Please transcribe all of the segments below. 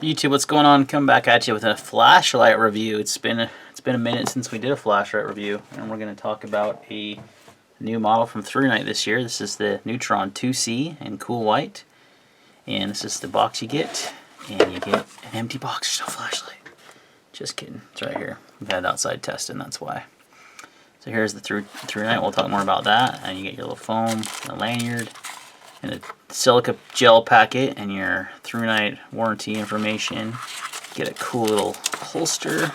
YouTube, what's going on? Coming back at you with a flashlight review. It's been a minute since we did a flashlight review, and we're going to talk about a new model from ThruNite this year. This is the Neutron 2C in cool white, and this is the box you get, and you get an empty box. There's no flashlight. Just kidding. It's right here. We've had outside testing, that's why. So here's the ThruNite. We'll talk more about that, and you get your little foam, a lanyard, and a silica gel packet, and your ThruNite warranty information. Get a cool little holster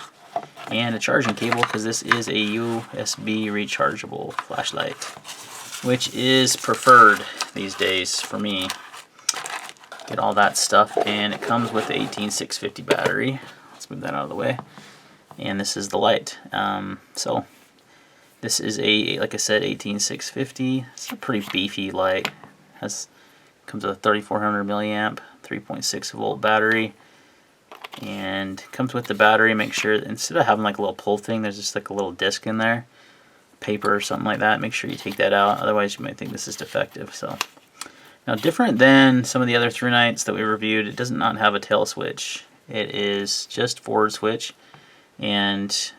and a charging cable, because this is a USB rechargeable flashlight, which is preferred these days for me. Get all that stuff, and it comes with the 18650 battery. Let's move that out of the way. And this is the light. So this is a, like I said, 18650. It's a pretty beefy light. Comes with a 3400 milliamp, 3.6 volt battery, and comes with the battery. Make sure instead of having like a little pull thing, there's just like a little disc in there, paper or something like that. Make sure you take that out, otherwise you might think this is defective. So now, different than some of the other ThruNites that we reviewed, it does not have a tail switch. It is just forward switch, and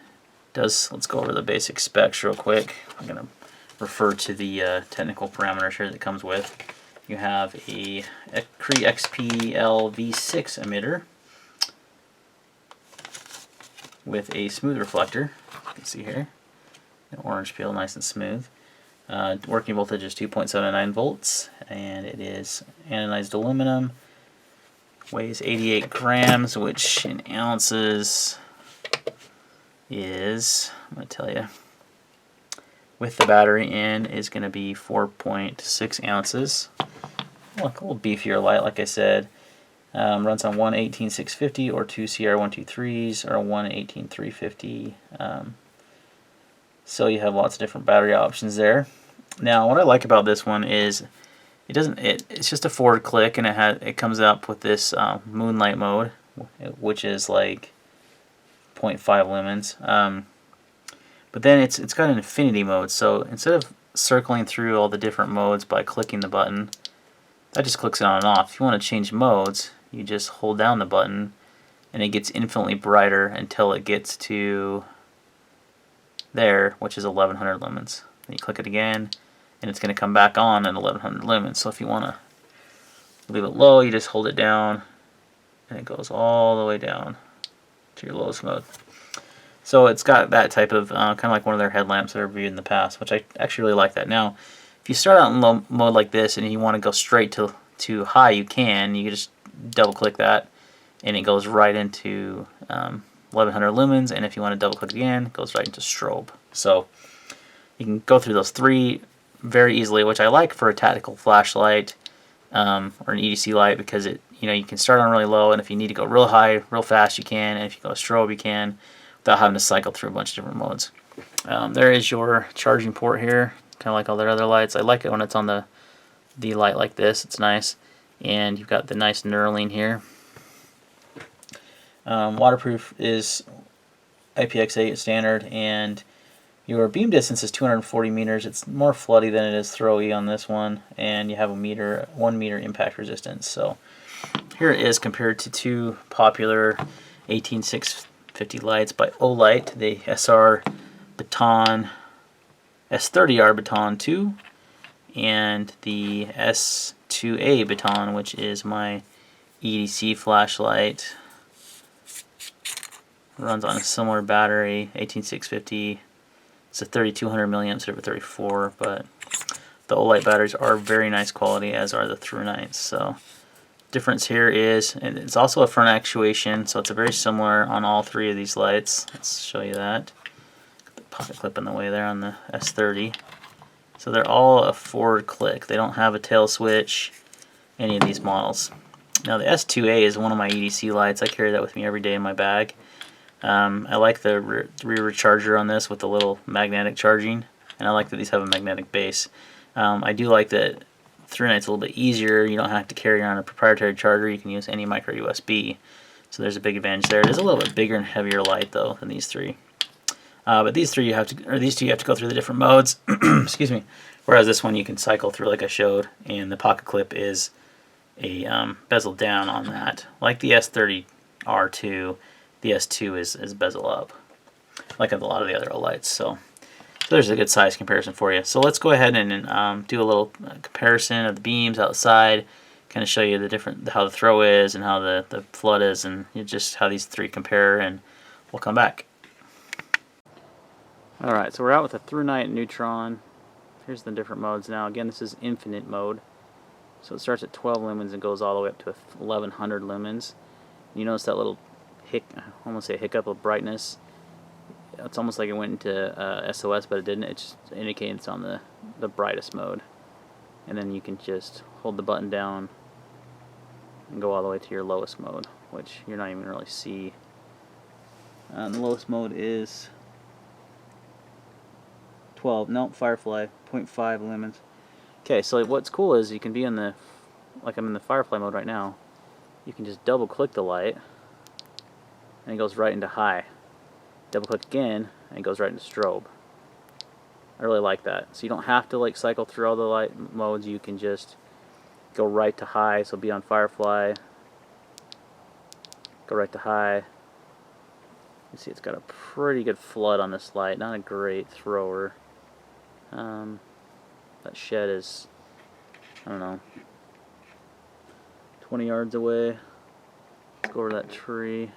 let's go over the basic specs real quick. I'm gonna refer to the technical parameters here that it comes with. You have a cree XPL V6 emitter with a smooth reflector. You can see here, an orange peel, nice and smooth. Working voltage is 2.79 volts, and it is anodized aluminum. Weighs 88 grams, which in ounces is, I'm going to tell you, with the battery in, is going to be 4.6 ounces. Look, a little beefier light, like I said. Runs on one 18650 or two CR123s or one 18350. So you have lots of different battery options there. Now, what I like about this one is it's just a forward click, and it comes up with this Moonlight Mode, which is like 0.5 lumens. But then it's got an infinity mode, so instead of circling through all the different modes by clicking the button, that just clicks it on and off. If you want to change modes, you just hold down the button, and it gets infinitely brighter until it gets to there, which is 1100 lumens. Then you click it again, and it's going to come back on at 1100 lumens. So if you want to leave it low, you just hold it down, and it goes all the way down to your lowest mode. So it's got that type of, kind of like one of their headlamps that I've reviewed in the past, which I actually really like that. Now, if you start out in low mode like this and you want to go straight to high, you can just double click that, and it goes right into 1100 lumens, and if you want to double click again, it goes right into strobe. So you can go through those three very easily, which I like for a tactical flashlight or an EDC light, because you can start on really low, and if you need to go real high, real fast, you can, and if you go strobe, you can, without having to cycle through a bunch of different modes. There is your charging port here, kind of like all their other lights. I like it when it's on the light like this. It's nice, and you've got the nice knurling here. Waterproof is IPX8 standard, and your beam distance is 240 meters. It's more floody than it is throwy on this one, and you have a 1 meter impact resistance. So here it is compared to two popular 18650 lights by Olight, the S30R Baton 2, and the S2A Baton, which is my EDC flashlight. Runs on a similar battery, 18650. It's a 3200 milliamp instead of a 34, but the Olight batteries are very nice quality, as are the ThruNites. So difference here is, and it's also a front actuation, so it's a very similar on all three of these lights. Let's show you that. Got the pocket clip in the way there on the S30. So they're all a forward click. They don't have a tail switch, any of these models. Now the S2A is one of my EDC lights. I carry that with me every day in my bag. I like the rear charger on this with the little magnetic charging, and I like that these have a magnetic base. I do like that ThruNite's a little bit easier. You don't have to carry around a proprietary charger. You can use any micro USB. So there's a big advantage there. It is a little bit bigger and heavier light though than these three. But these two you have to go through the different modes. Excuse me. Whereas this one you can cycle through like I showed, and the pocket clip is a bezel down on that, like the S30 R2. The S2 is bezel up, like a lot of the other Olights. So there's a good size comparison for you. So let's go ahead and do a little comparison of the beams outside, kind of show you how the throw is and how the flood is, and just how these three compare, and we'll come back. Alright, so we're out with the Thrunite Neutron. Here's the different modes now. Again, this is infinite mode. So it starts at 12 lumens and goes all the way up to 1100 lumens. You notice that little I almost say hiccup of brightness. It's almost like it went into SOS, but it didn't. It just indicates it's on the brightest mode. And then you can just hold the button down and go all the way to your lowest mode, which you're not even really see. The lowest mode is 12. No, Firefly, 0.5 lumens. Okay, so what's cool is you can be like I'm in the Firefly mode right now. You can just double click the light, and it goes right into high. Double click again, and it goes right into strobe. I really like that. So you don't have to like cycle through all the light modes. You can just go right to high. So be on Firefly, go right to high. You see it's got a pretty good flood on this light. Not a great thrower. That shed is, I don't know, 20 yards away. Let's go over that tree.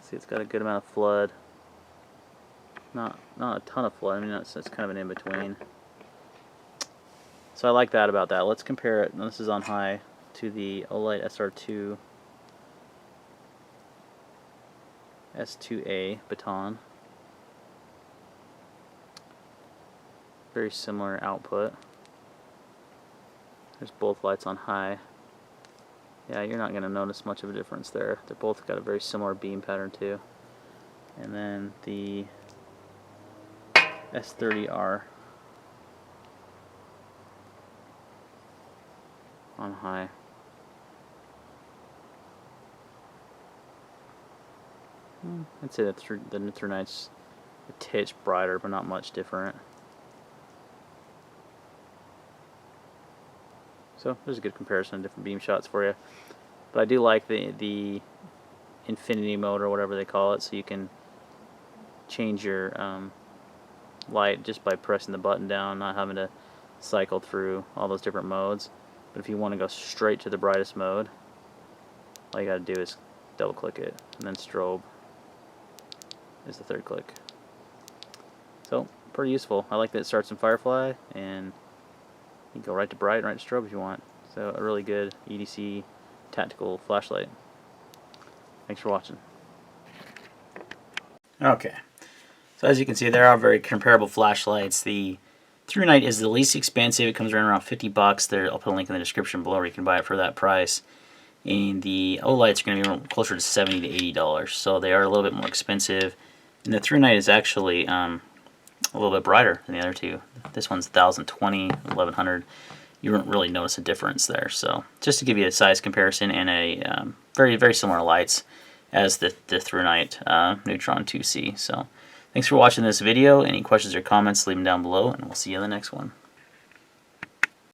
See, it's got a good amount of flood. Not a ton of flood. I mean, it's kind of an in-between. So I like that about that. Let's compare it. This is on high to the Olight S2A baton. Very similar output. There's both lights on high. Yeah, you're not going to notice much of a difference there. They're both got a very similar beam pattern too. And then the S30R on high. I'd say that the ThruNite's a titch brighter, but not much different. So there's a good comparison of different beam shots for you. But I do like the infinity mode, or whatever they call it, so you can change your light just by pressing the button down, not having to cycle through all those different modes. But if you want to go straight to the brightest mode, all you got to do is double click it, and then strobe is the third click. So pretty useful. I like that it starts in Firefly, and you can go right to bright and right to strobe if you want. So a really good EDC tactical flashlight. Thanks for watching. Okay, so as you can see, there are very comparable flashlights. The ThruNite is the least expensive. It comes around 50 bucks. I'll put a link in the description below where you can buy it for that price. And the Olights are going to be closer to $70 to $80, so they are a little bit more expensive. And the ThruNite is actually a little bit brighter than the other two. This one's 1020, 1100. You won't really notice a difference there. So just to give you a size comparison, and a very, very similar lights as the ThruNite Neutron 2C. So thanks for watching this video. Any questions or comments, leave them down below, and we'll see you in the next one.